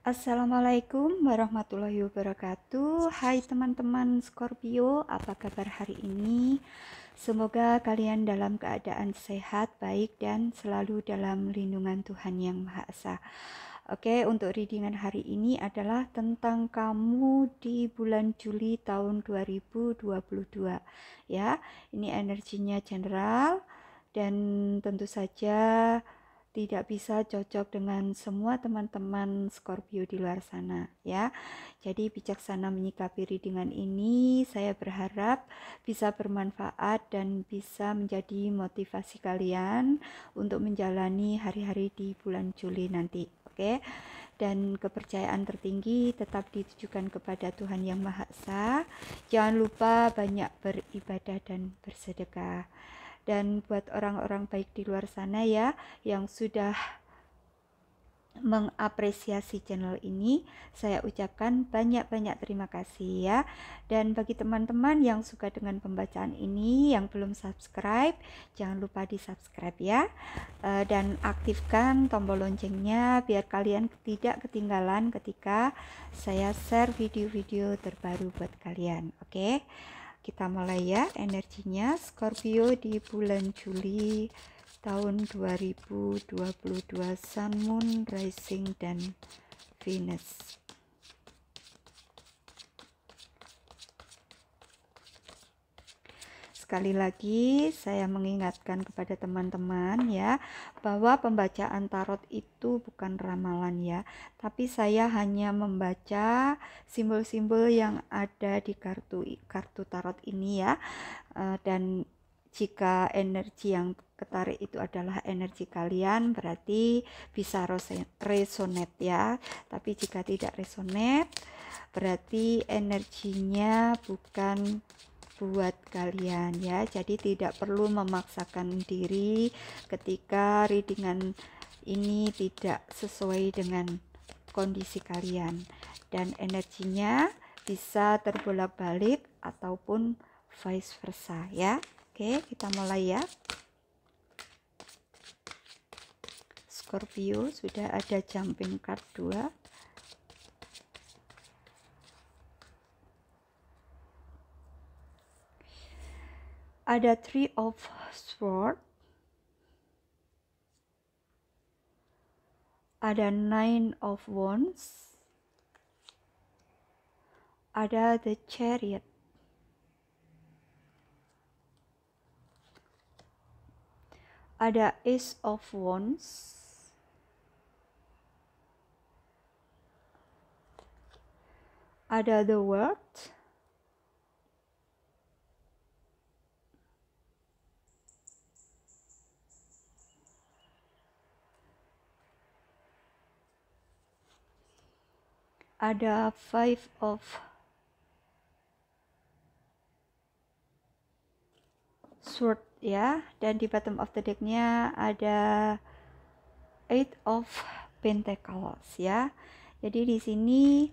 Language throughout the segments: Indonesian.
Assalamualaikum warahmatullahi wabarakatuh. Hai teman-teman Scorpio, apa kabar hari ini? Semoga kalian dalam keadaan sehat, baik, dan selalu dalam lindungan Tuhan Yang Maha Esa. Oke, untuk readingan hari ini adalah tentang kamu di bulan Juli tahun 2022. Ya, ini energinya general dan tentu saja tidak bisa cocok dengan semua teman-teman Scorpio di luar sana ya. Jadi bijaksana menyikapi readingan ini, saya berharap bisa bermanfaat dan bisa menjadi motivasi kalian untuk menjalani hari-hari di bulan Juli nanti. Oke. Dan kepercayaan tertinggi tetap ditujukan kepada Tuhan Yang Maha Esa. Jangan lupa banyak beribadah dan bersedekah. Dan buat orang-orang baik di luar sana ya, yang sudah mengapresiasi channel ini, saya ucapkan banyak-banyak terima kasih ya. Dan bagi teman-teman yang suka dengan pembacaan ini, yang belum subscribe, jangan lupa di subscribe ya. Dan aktifkan tombol loncengnya biar kalian tidak ketinggalan ketika saya share video-video terbaru buat kalian. Oke, kita mulai ya energinya Scorpio di bulan Juli tahun 2022, Sun, Moon, Rising, dan Venus. Sekali lagi saya mengingatkan kepada teman-teman ya, bahwa pembacaan tarot itu bukan ramalan ya, tapi saya hanya membaca simbol-simbol yang ada di kartu tarot ini ya. Dan jika energi yang ketarik itu adalah energi kalian, berarti bisa resonate ya. Tapi jika tidak resonate, berarti energinya bukan buat kalian ya. Jadi tidak perlu memaksakan diri ketika readingan ini tidak sesuai dengan kondisi kalian, dan energinya bisa terbolak-balik ataupun vice versa ya. Oke, kita mulai ya. Scorpio sudah ada jumping card 2. Ada Three of Swords. Ada Nine of Wands. Ada The Chariot. Ada Ace of Wands. Ada The World. Ada Five of Swords ya, dan di bottom of the decknya ada Eight of Pentacles ya. Jadi di sini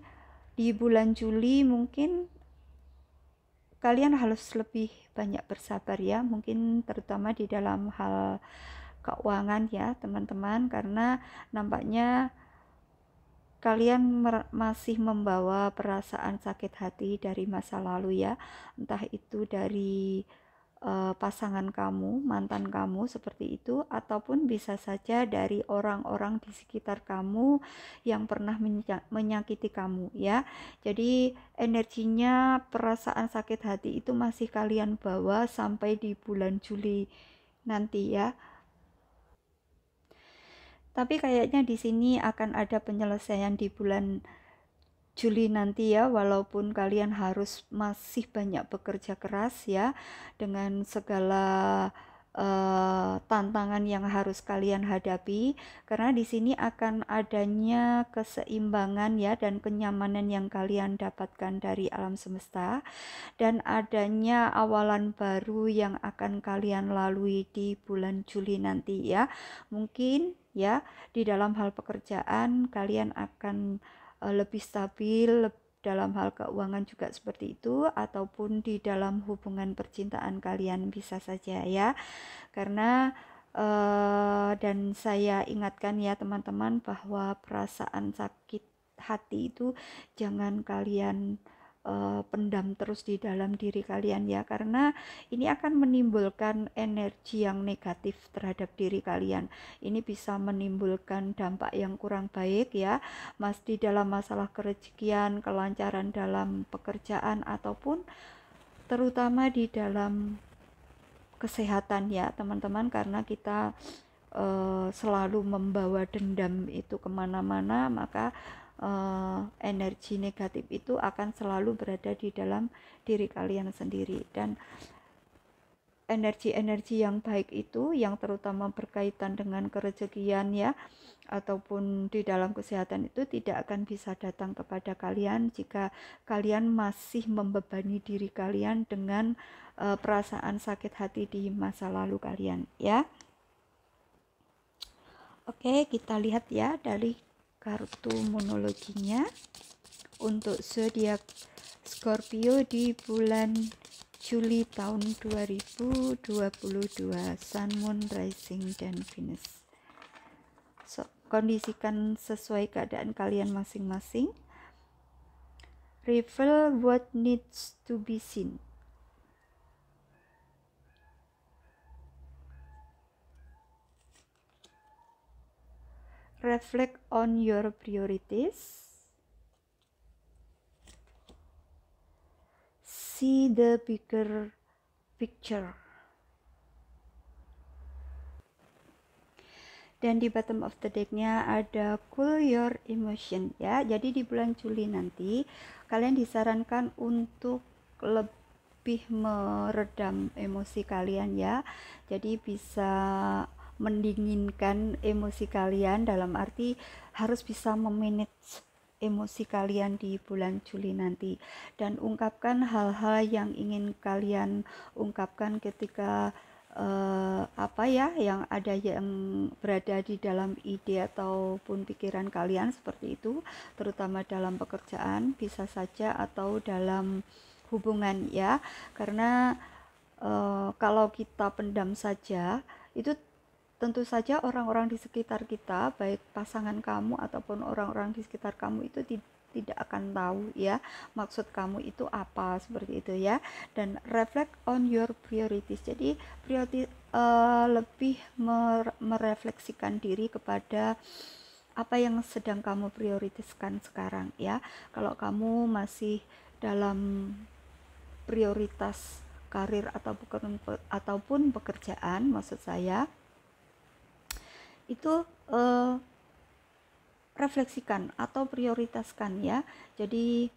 di bulan Juli mungkin kalian harus lebih banyak bersabar ya, mungkin terutama di dalam hal keuangan ya teman-teman, karena nampaknya kalian masih membawa perasaan sakit hati dari masa lalu ya, entah itu dari pasangan kamu, mantan kamu seperti itu, ataupun bisa saja dari orang-orang di sekitar kamu yang pernah menyakiti kamu ya. Jadi energinya perasaan sakit hati itu masih kalian bawa sampai di bulan Juli nanti ya. Tapi kayaknya di sini akan ada penyelesaian di bulan Juli nanti ya, walaupun kalian harus masih banyak bekerja keras ya, dengan segala tantangan yang harus kalian hadapi, karena di sini akan adanya keseimbangan ya, dan kenyamanan yang kalian dapatkan dari alam semesta, dan adanya awalan baru yang akan kalian lalui di bulan Juli nanti ya. Mungkin ya di dalam hal pekerjaan kalian akan lebih stabil, dalam hal keuangan juga seperti itu, ataupun di dalam hubungan percintaan kalian bisa saja ya. Karena dan saya ingatkan ya teman-teman, bahwa perasaan sakit hati itu jangan kalian pendam terus di dalam diri kalian ya, karena ini akan menimbulkan energi yang negatif terhadap diri kalian. Ini bisa menimbulkan dampak yang kurang baik ya, mas, di dalam masalah kerezekian, kelancaran dalam pekerjaan, ataupun terutama di dalam kesehatan ya teman-teman, karena kita selalu membawa dendam itu kemana-mana, maka energi negatif itu akan selalu berada di dalam diri kalian sendiri. Dan energi-energi yang baik itu, yang terutama berkaitan dengan kerezekian ya, ataupun di dalam kesehatan, itu tidak akan bisa datang kepada kalian jika kalian masih membebani diri kalian dengan perasaan sakit hati di masa lalu kalian ya. Oke, kita lihat ya dari kartu monologinya untuk zodiak Scorpio di bulan Juli tahun 2022, Sun, Moon, Rising, dan Venus. So, kondisikan sesuai keadaan kalian masing-masing. Reveal what needs to be seen. Reflect on your priorities. See the bigger picture. Dan di bottom of the decknya ada cool your emotion ya. Jadi di bulan Juli nanti kalian disarankan untuk lebih meredam emosi kalian ya. Jadi bisa mendinginkan emosi kalian, dalam arti harus bisa memanage emosi kalian di bulan Juli nanti, dan ungkapkan hal-hal yang ingin kalian ungkapkan ketika apa ya yang ada, yang berada di dalam ide ataupun pikiran kalian, seperti itu, terutama dalam pekerjaan bisa saja atau dalam hubungan ya, karena kalau kita pendam saja itu tentu saja orang-orang di sekitar kita, baik pasangan kamu ataupun orang-orang di sekitar kamu, itu tidak akan tahu ya maksud kamu itu apa, seperti itu ya. Dan reflect on your priorities, jadi lebih merefleksikan diri kepada apa yang sedang kamu prioritaskan sekarang ya. Kalau kamu masih dalam prioritas karir ataupun pekerjaan, maksud saya, itu refleksikan atau prioritaskan ya. Jadi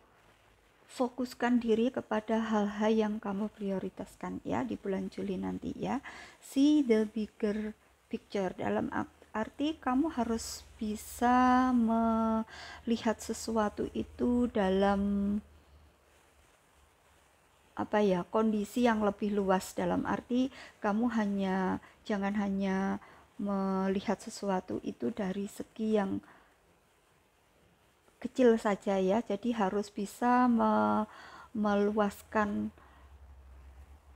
fokuskan diri kepada hal-hal yang kamu prioritaskan ya di bulan Juli nanti ya. See the bigger picture, dalam arti kamu harus bisa melihat sesuatu itu dalam apa ya, kondisi yang lebih luas, dalam arti kamu jangan hanya melihat sesuatu itu dari segi yang kecil saja ya. Jadi harus bisa meluaskan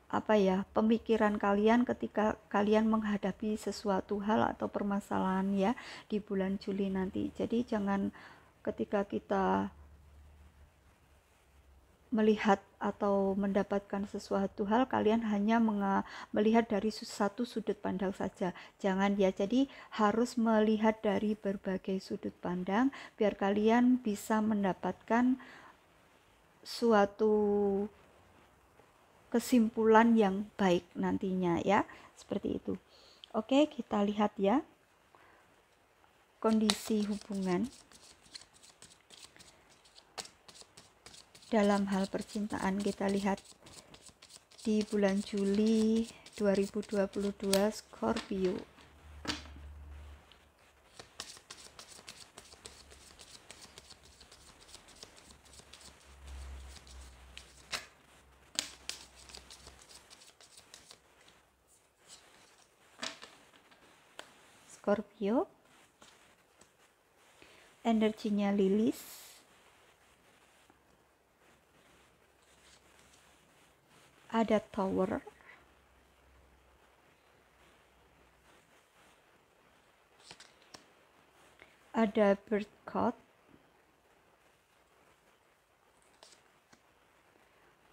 apa ya, pemikiran kalian ketika kalian menghadapi sesuatu hal atau permasalahan ya di bulan Juli nanti. Jadi jangan ketika kita melihat atau mendapatkan sesuatu hal, kalian hanya melihat dari satu sudut pandang saja. Jangan ya, jadi harus melihat dari berbagai sudut pandang biar kalian bisa mendapatkan suatu kesimpulan yang baik nantinya ya, seperti itu. Oke, kita lihat ya kondisi hubungan dalam hal percintaan. Kita lihat di bulan Juli 2022 Scorpio. Scorpio, energinya Lilis, ada Tower, ada Bird Code,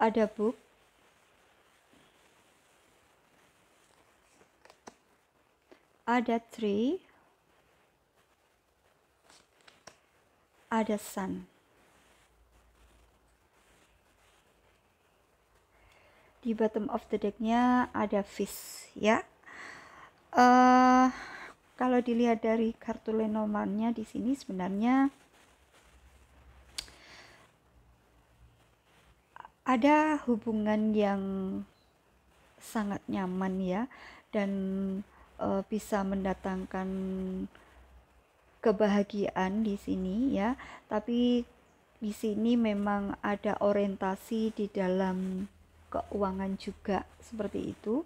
ada book, ada tree, ada sun. Di bottom of the decknya ada fish ya. Kalau dilihat dari kartu Lenormandnya di sini sebenarnya ada hubungan yang sangat nyaman ya, dan bisa mendatangkan kebahagiaan di sini ya. Tapi di sini memang ada orientasi di dalam keuangan juga seperti itu.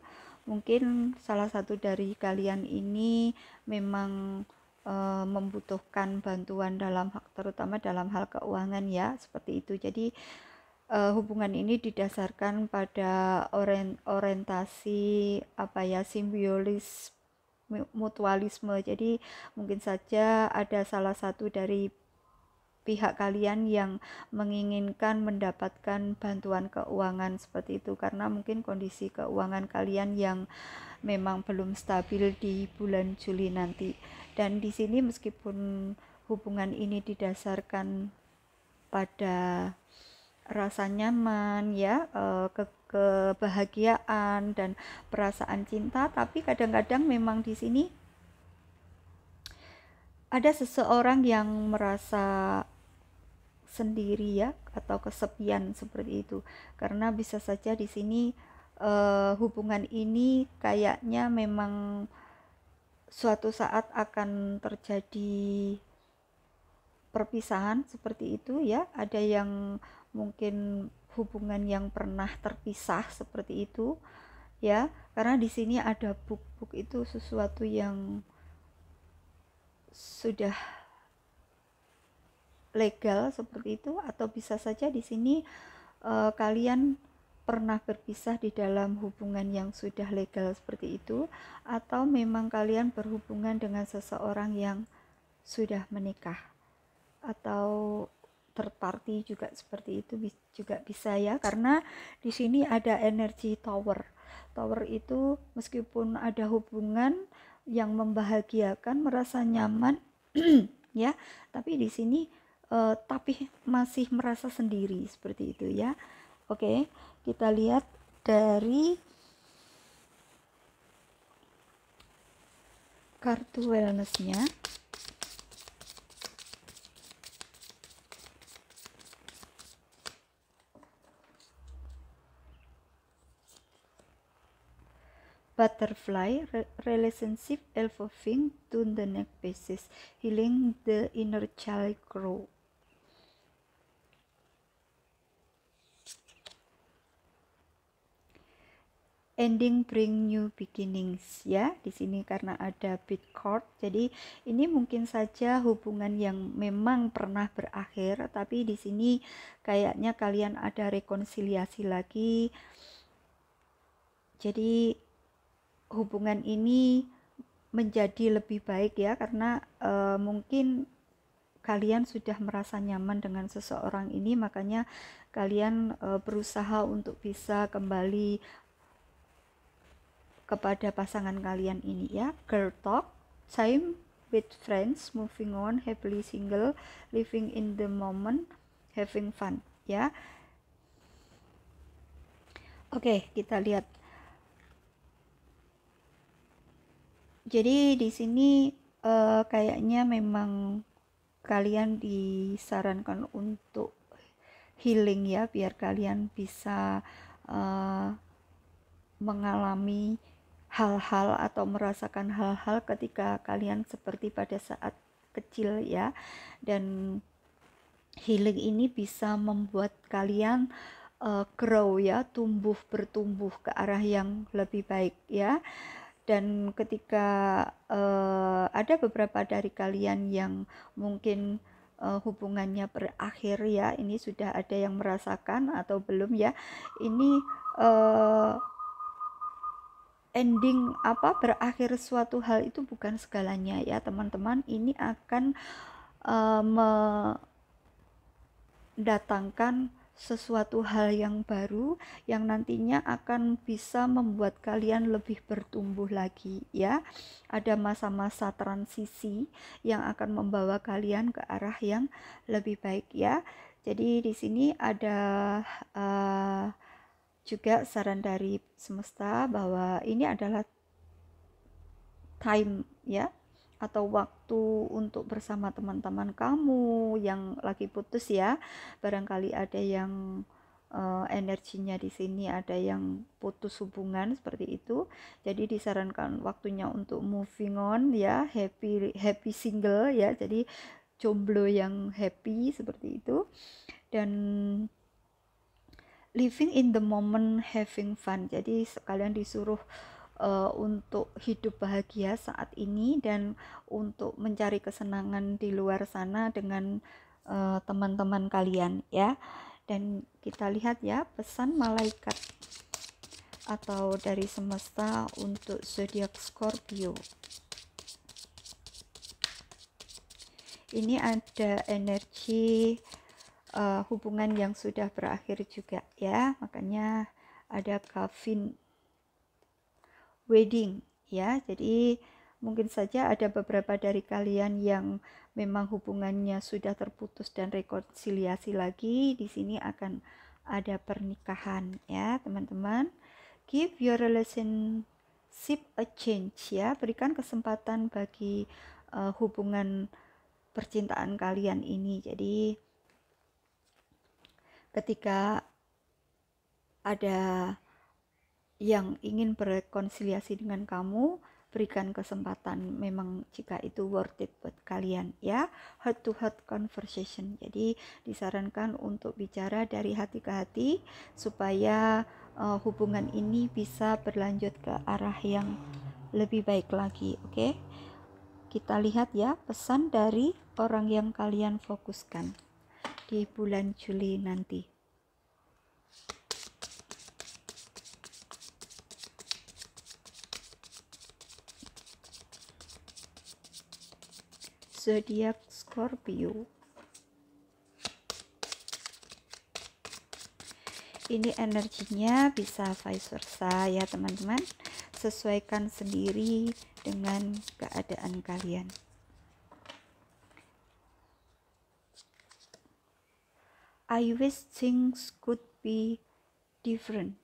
Mungkin salah satu dari kalian ini memang membutuhkan bantuan dalam terutama dalam hal keuangan ya, seperti itu. Jadi hubungan ini didasarkan pada orientasi apa ya, simbiosis mutualisme. Jadi mungkin saja ada salah satu dari pihak kalian yang menginginkan mendapatkan bantuan keuangan seperti itu, karena mungkin kondisi keuangan kalian yang memang belum stabil di bulan Juli nanti. Dan di sini meskipun hubungan ini didasarkan pada rasa nyaman ya, kebahagiaan dan perasaan cinta, tapi kadang-kadang memang di sini ada seseorang yang merasa sendiri ya, atau kesepian seperti itu. Karena bisa saja di sini hubungan ini kayaknya memang suatu saat akan terjadi perpisahan seperti itu ya. Ada yang mungkin hubungan yang pernah terpisah seperti itu ya, karena di sini ada buk itu sesuatu yang sudah legal seperti itu. Atau bisa saja di sini kalian pernah berpisah di dalam hubungan yang sudah legal seperti itu, atau memang kalian berhubungan dengan seseorang yang sudah menikah, atau third party juga seperti itu juga bisa ya. Karena di sini ada energi tower. Tower itu meskipun ada hubungan yang membahagiakan, merasa nyaman ya, tapi di sini tapi masih merasa sendiri seperti itu ya. Oke, kita lihat dari kartu wellness-nya. Butterfly, relationship evolving to the next phases, healing the inner child grow. Ending bring new beginnings ya. Di sini karena ada beat card, jadi ini mungkin saja hubungan yang memang pernah berakhir, tapi di sini kayaknya kalian ada rekonsiliasi lagi. Jadi hubungan ini menjadi lebih baik ya, karena mungkin kalian sudah merasa nyaman dengan seseorang ini, makanya kalian berusaha untuk bisa kembali kepada pasangan kalian ini ya. Girl talk, time with friends, moving on, happily single, living in the moment, having fun ya. Oke, kita lihat. Jadi di sini kayaknya memang kalian disarankan untuk healing ya, biar kalian bisa mengalami hal-hal atau merasakan hal-hal ketika kalian seperti pada saat kecil ya. Dan healing ini bisa membuat kalian grow ya, bertumbuh ke arah yang lebih baik ya. Dan ketika ada beberapa dari kalian yang mungkin hubungannya berakhir ya, ini sudah ada yang merasakan atau belum ya, ini ending berakhir suatu hal itu bukan segalanya ya teman-teman. Ini akan mendatangkan sesuatu hal yang baru yang nantinya akan bisa membuat kalian lebih bertumbuh lagi ya. Ada masa-masa transisi yang akan membawa kalian ke arah yang lebih baik ya. Jadi di sini ada juga saran dari semesta bahwa ini adalah time ya, atau waktu untuk bersama teman-teman kamu yang lagi putus ya. Barangkali ada yang energinya di sini ada yang putus hubungan seperti itu. Jadi disarankan waktunya untuk moving on ya, happy single ya. Jadi jomblo yang happy seperti itu, dan living in the moment, having fun. Jadi sekalian disuruh untuk hidup bahagia saat ini dan untuk mencari kesenangan di luar sana dengan teman-teman kalian ya. Dan kita lihat ya pesan malaikat atau dari semesta untuk zodiak Scorpio. Ini ada energi hubungan yang sudah berakhir juga ya, makanya ada Kavin wedding ya. Jadi mungkin saja ada beberapa dari kalian yang memang hubungannya sudah terputus dan rekonsiliasi lagi. Di sini akan ada pernikahan ya teman-teman. Give your relationship a change ya. Berikan kesempatan bagi hubungan percintaan kalian ini. Jadi ketika ada yang ingin berrekonsiliasi dengan kamu, berikan kesempatan memang jika itu worth it buat kalian ya. Heart to heart conversation, jadi disarankan untuk bicara dari hati ke hati supaya hubungan ini bisa berlanjut ke arah yang lebih baik lagi. Oke, kita lihat ya pesan dari orang yang kalian fokuskan di bulan Juli nanti. Zodiak Scorpio. Ini energinya bisa vice versa ya teman-teman. Sesuaikan sendiri dengan keadaan kalian. I wish things could be different.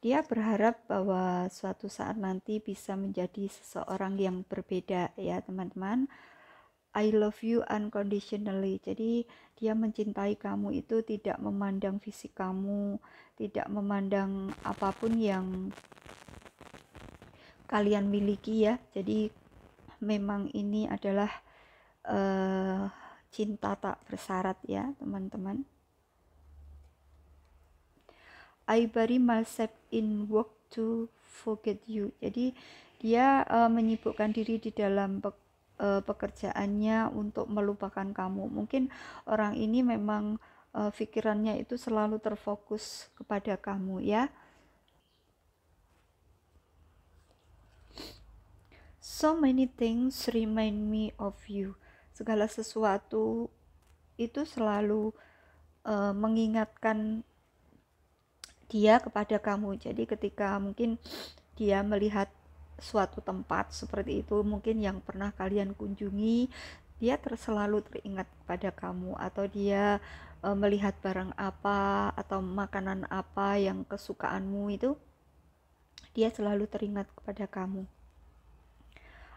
Dia berharap bahwa suatu saat nanti bisa menjadi seseorang yang berbeda ya teman-teman. I love you unconditionally. Jadi dia mencintai kamu itu tidak memandang fisik kamu, tidak memandang apapun yang kalian miliki ya. Jadi memang ini adalah cinta tak bersyarat ya teman-teman. I bury myself in work to forget you. Jadi dia menyibukkan diri di dalam pekerjaannya untuk melupakan kamu. Mungkin orang ini memang pikirannya itu selalu terfokus kepada kamu ya. So many things remind me of you. Segala sesuatu itu selalu mengingatkan dia kepada kamu. Jadi ketika mungkin dia melihat suatu tempat seperti itu mungkin yang pernah kalian kunjungi, dia selalu teringat kepada kamu, atau dia melihat barang apa atau makanan apa yang kesukaanmu itu, dia selalu teringat kepada kamu.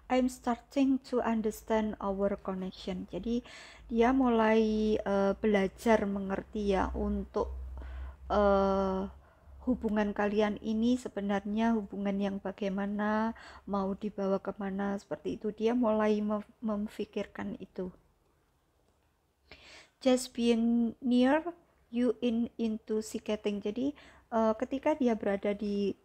I'm starting to understand our connection. Jadi dia mulai belajar mengerti ya untuk hubungan kalian ini sebenarnya hubungan yang bagaimana, mau dibawa kemana, seperti itu. Dia mulai memfikirkan itu. Just being near you into skating. Jadi ketika dia berada di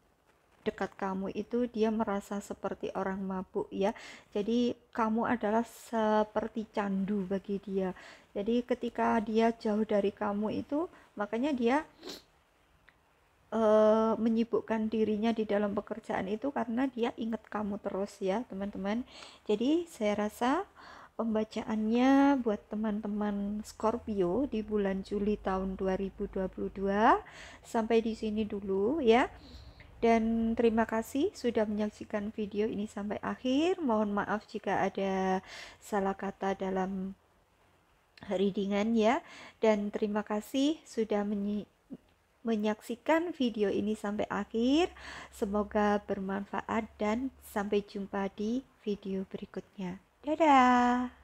dekat kamu itu dia merasa seperti orang mabuk ya. Jadi kamu adalah seperti candu bagi dia. Jadi ketika dia jauh dari kamu itu, makanya dia menyibukkan dirinya di dalam pekerjaan itu karena dia ingat kamu terus ya teman-teman. Jadi saya rasa pembacaannya buat teman-teman Scorpio di bulan Juli tahun 2022. Sampai di sini dulu ya. Dan terima kasih sudah menyaksikan video ini sampai akhir. Mohon maaf jika ada salah kata dalam readingan ya. Dan terima kasih sudah menyaksikan video ini sampai akhir. Semoga bermanfaat dan sampai jumpa di video berikutnya. Dadah.